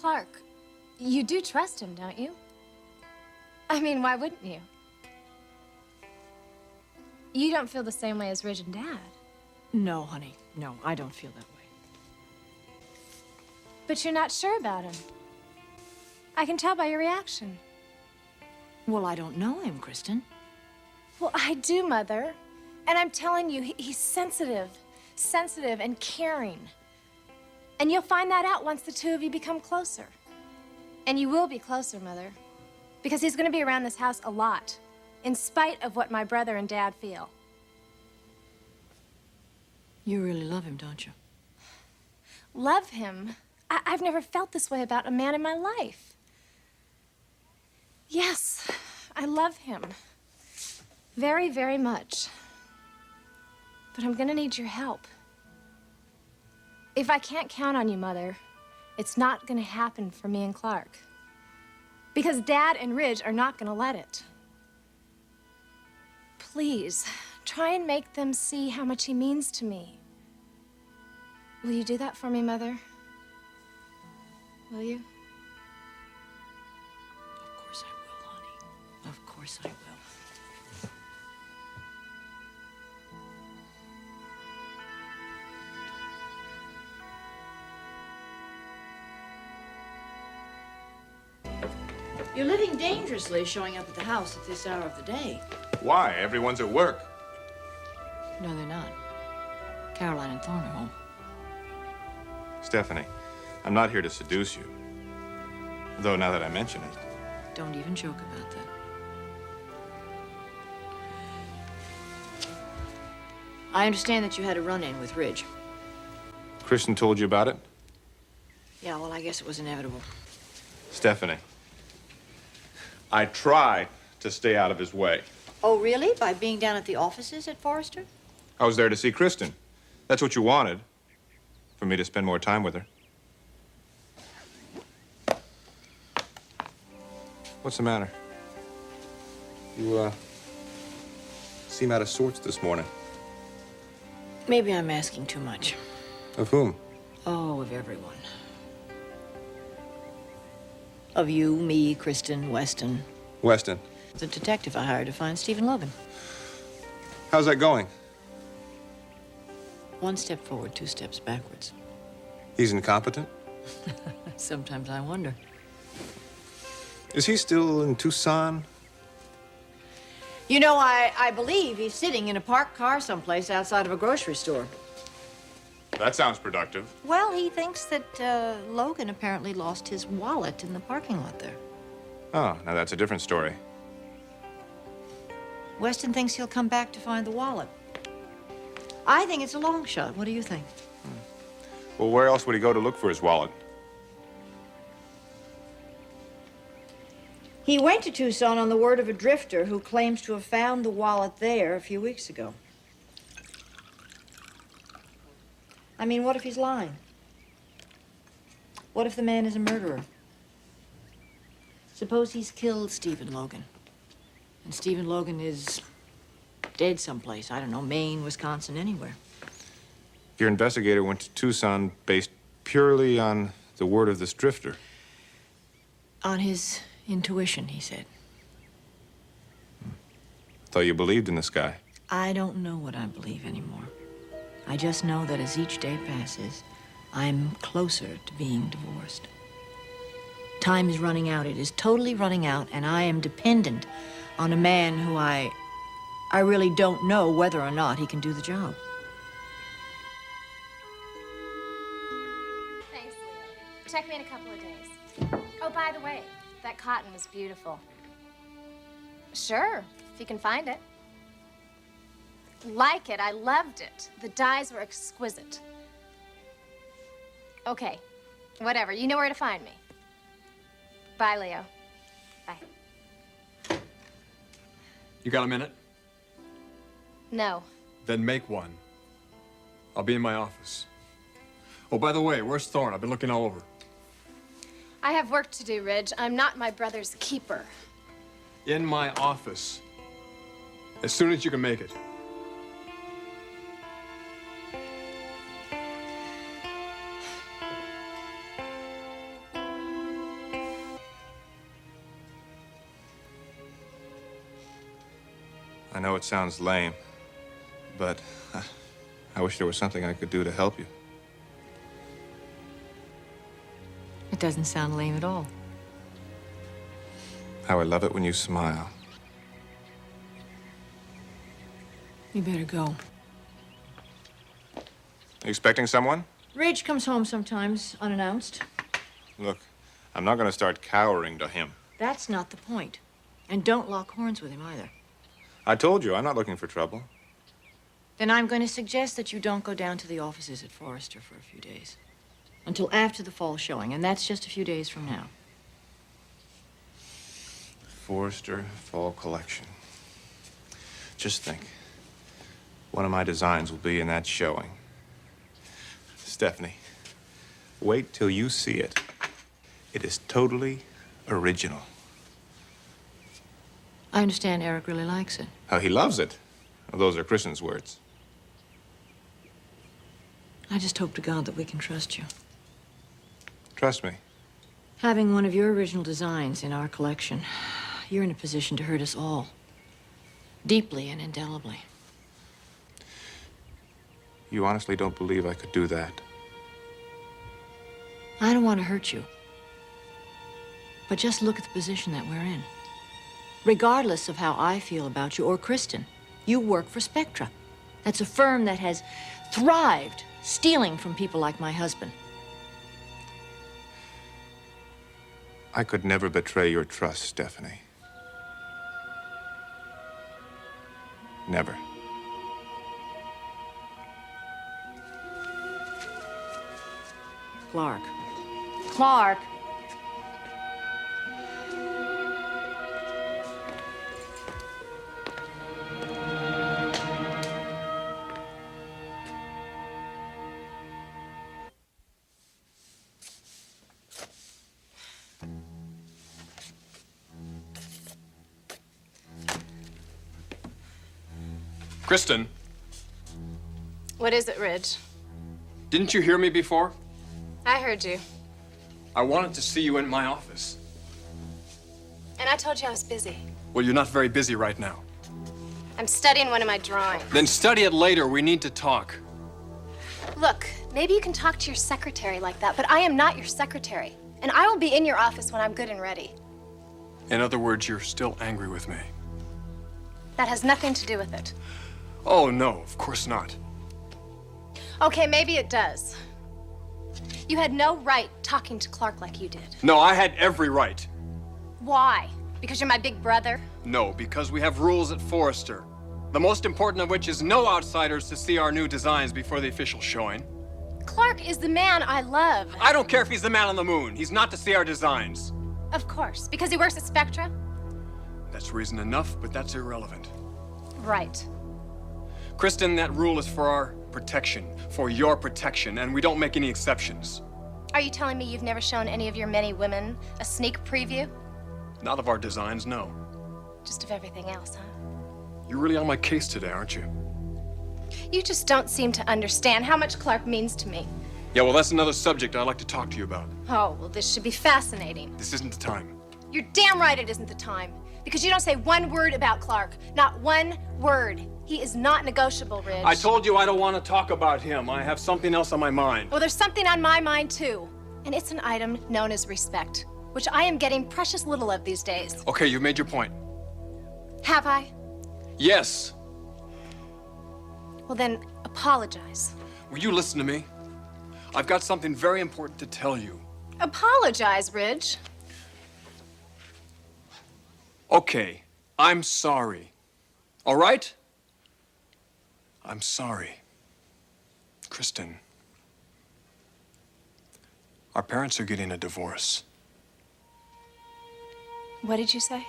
Clarke, you do trust him, don't you? I mean, why wouldn't you? You don't feel the same way as Ridge and Dad. No, honey. No, I don't feel that way. But you're not sure about him. I can tell by your reaction. Well, I don't know him, Kristen. Well, I do, Mother. And I'm telling you, he's sensitive and caring. And you'll find that out once the two of you become closer. And you will be closer, Mother. Because he's going to be around this house a lot, in spite of what my brother and Dad feel. You really love him, don't you? Love him? I've never felt this way about a man in my life. Yes, I love him. Very, very much. But I'm going to need your help. If I can't count on you, Mother, it's not going to happen for me and Clarke. Because Dad and Ridge are not going to let it. Please, try and make them see how much he means to me. Will you do that for me, Mother? Will you? Of course I will, honey. Of course I will. You're living dangerously, showing up at the house at this hour of the day. Why? Everyone's at work. No, they're not. Caroline and Thorne are home. Stephanie, I'm not here to seduce you. Though now that I mention it. Don't even joke about that. I understand that you had a run-in with Ridge. Kristen told you about it? Yeah, well, I guess it was inevitable. Stephanie, I try to stay out of his way. Oh, really? By being down at the offices at Forrester? I was there to see Kristen. That's what you wanted. For me to spend more time with her. What's the matter? You, seem out of sorts this morning. Maybe I'm asking too much. Of whom? Oh, of everyone. Of you, me, Kristen, Weston. Weston. The detective I hired to find Stephen Logan. How's that going? One step forward, two steps backwards. He's incompetent? Sometimes I wonder. Is he still in Tucson? You know, I believe he's sitting in a parked car someplace outside of a grocery store. That sounds productive. Well, he thinks that Logan apparently lost his wallet in the parking lot there. Oh, now that's a different story. Weston thinks he'll come back to find the wallet. I think it's a long shot. What do you think? Well, where else would he go to look for his wallet? He went to Tucson on the word of a drifter who claims to have found the wallet there a few weeks ago. I mean, what if he's lying? What if the man is a murderer? Suppose he's killed Stephen Logan. And Stephen Logan is dead someplace. I don't know, Maine, Wisconsin, anywhere. Your investigator went to Tucson based purely on the word of this drifter. On his intuition, he said. Thought you believed in this guy. I don't know what I believe anymore. I just know that as each day passes, I'm closer to being divorced. Time is running out. It is totally running out, and I am dependent on a man who I really don't know whether or not he can do the job. Thanks, Leo. Check me in a couple of days. Oh, by the way, that cotton was beautiful. Sure, if you can find it. Like it, I loved it. The dyes were exquisite. Okay, whatever. You know where to find me. Bye, Leo. Bye. You got a minute? No. Then make one. I'll be in my office. Oh, by the way, where's Thorne? I've been looking all over. I have work to do, Ridge. I'm not my brother's keeper. In my office. As soon as you can make it. I know it sounds lame, but I wish there was something I could do to help you. It doesn't sound lame at all. How I love it when you smile. You better go. You expecting someone? Ridge comes home sometimes, unannounced. Look, I'm not going to start cowering to him. That's not the point. And don't lock horns with him either. I told you, I'm not looking for trouble. Then I'm going to suggest that you don't go down to the offices at Forrester for a few days. Until after the fall showing, and that's just a few days from now. Forrester Fall Collection. Just think, one of my designs will be in that showing. Stephanie, wait till you see it. It is totally original. I understand Eric really likes it. Oh, he loves it. Well, those are Kristen's words. I just hope to God that we can trust you. Trust me. Having one of your original designs in our collection, you're in a position to hurt us all. Deeply and indelibly. You honestly don't believe I could do that? I don't want to hurt you. But just look at the position that we're in. Regardless of how I feel about you or Kristen, you work for Spectra. That's a firm that has thrived stealing from people like my husband. I could never betray your trust, Stephanie. Never. Clarke. Clarke! Kristen, What is it, Ridge? didn't you hear me before? I heard you. I wanted to see you in my office. And I told you I was busy. Well, you're not very busy right now. I'm studying one of my drawings. Then study it later. We need to talk. Look, maybe you can talk to your secretary like that, but I am not your secretary. And I will be in your office when I'm good and ready. In other words, you're still angry with me. That has nothing to do with it. Oh, no, of course not. Okay, maybe it does. You had no right talking to Clarke like you did. No, I had every right. Why? Because you're my big brother? No, because we have rules at Forrester. The most important of which is no outsiders to see our new designs before the official showing. Clarke is the man I love. I don't care if he's the man on the moon. He's not to see our designs. Of course, because he works at Spectra? That's reason enough, but that's irrelevant. Right. Kristen, that rule is for our protection, for your protection, and we don't make any exceptions. Are you telling me you've never shown any of your many women a sneak preview? Not of our designs, no. Just of everything else, huh? You're really on my case today, aren't you? You just don't seem to understand how much Clarke means to me. Yeah, well, that's another subject I'd like to talk to you about. Oh, well, this should be fascinating. This isn't the time. You're damn right it isn't the time. Because you don't say one word about Clarke. Not one word. He is not negotiable, Ridge. I told you I don't want to talk about him. I have something else on my mind. Well, there's something on my mind, too. And it's an item known as respect, which I am getting precious little of these days. Okay, you've made your point. Have I? Yes. Well, then, apologize. Will you listen to me? I've got something very important to tell you. Apologize, Ridge. Okay, I'm sorry. All right? I'm sorry. Kristen, our parents are getting a divorce. What did you say?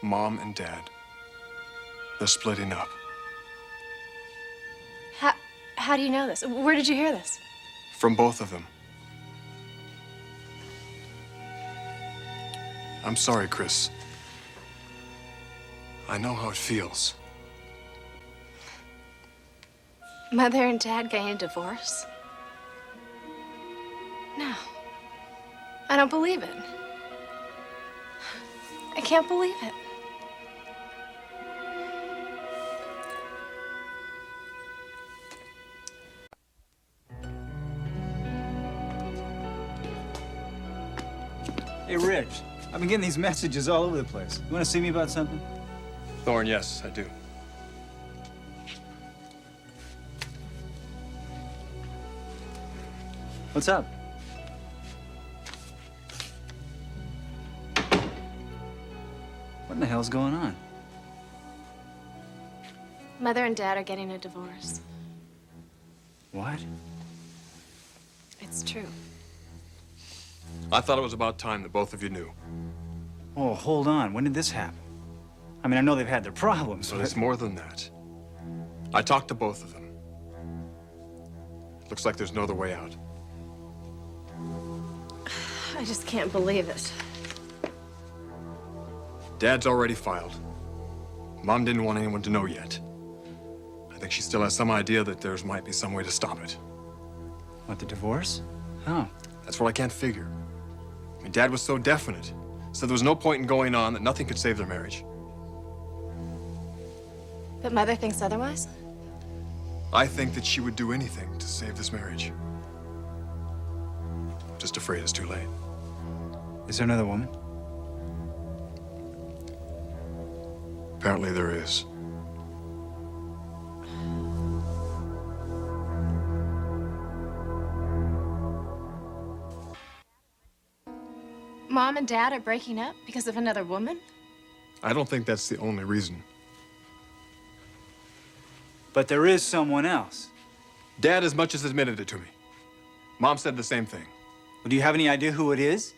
Mom and Dad. They're splitting up. How do you know this? Where did you hear this? From both of them. I'm sorry, Chris. I know how it feels. Mother and Dad getting a divorce? No. I don't believe it. I can't believe it. Hey, Rich, I've been getting these messages all over the place. You want to see me about something? Thorne, yes, I do. What's up? What in the hell's going on? Mother and Dad are getting a divorce. What? It's true. I thought it was about time that both of you knew. Oh, hold on. When did this happen? I mean, I know they've had their problems, But but... it's more than that. I talked to both of them. Looks like there's no other way out. I just can't believe it. Dad's already filed. Mom didn't want anyone to know yet. I think she still has some idea that there might be some way to stop it. What, the divorce? Oh. That's what I can't figure. I mean, Dad was so definite. Said there was no point in going on, that nothing could save their marriage. But Mother thinks otherwise? I think that she would do anything to save this marriage. Just afraid it's too late. Is there another woman? Apparently there is. Mom and Dad are breaking up because of another woman? I don't think that's the only reason. But there is someone else. Dad as much as admitted it to me. Mom said the same thing. Well, do you have any idea who it is?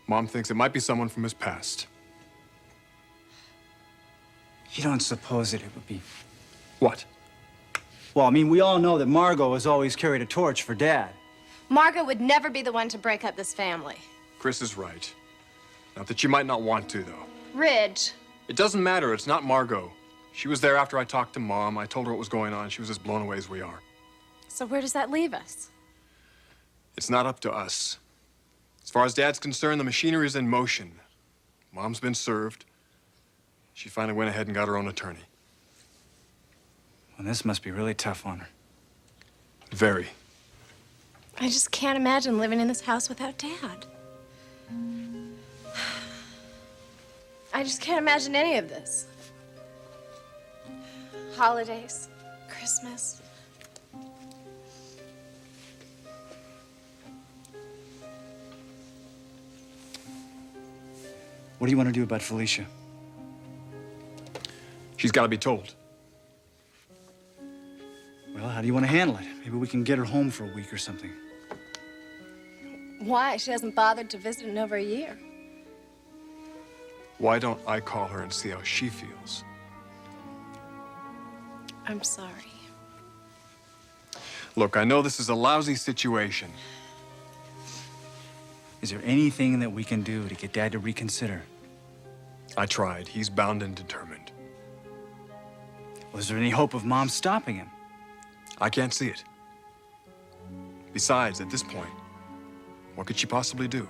Mom thinks it might be someone from his past. You don't suppose that it would be... What? Well, I mean, we all know that Margot has always carried a torch for Dad. Margot would never be the one to break up this family. Chris is right. Not that you might not want to, though. Ridge. It doesn't matter. It's not Margot. She was there after I talked to Mom. I told her what was going on. She was as blown away as we are. So where does that leave us? It's not up to us. As far as Dad's concerned, the machinery is in motion. Mom's been served. She finally went ahead and got her own attorney. Well, this must be really tough on her. Very. I just can't imagine living in this house without Dad. I just can't imagine any of this. Holidays, Christmas. What do you want to do about Felicia? She's got to be told. Well, how do you want to handle it? Maybe we can get her home for a week or something. Why? She hasn't bothered to visit in over a year. Why don't I call her and see how she feels? I'm sorry. Look, I know this is a lousy situation. Is there anything that we can do to get Dad to reconsider? I tried. He's bound and determined. Was there any hope of Mom stopping him? I can't see it. Besides, at this point, what could she possibly do?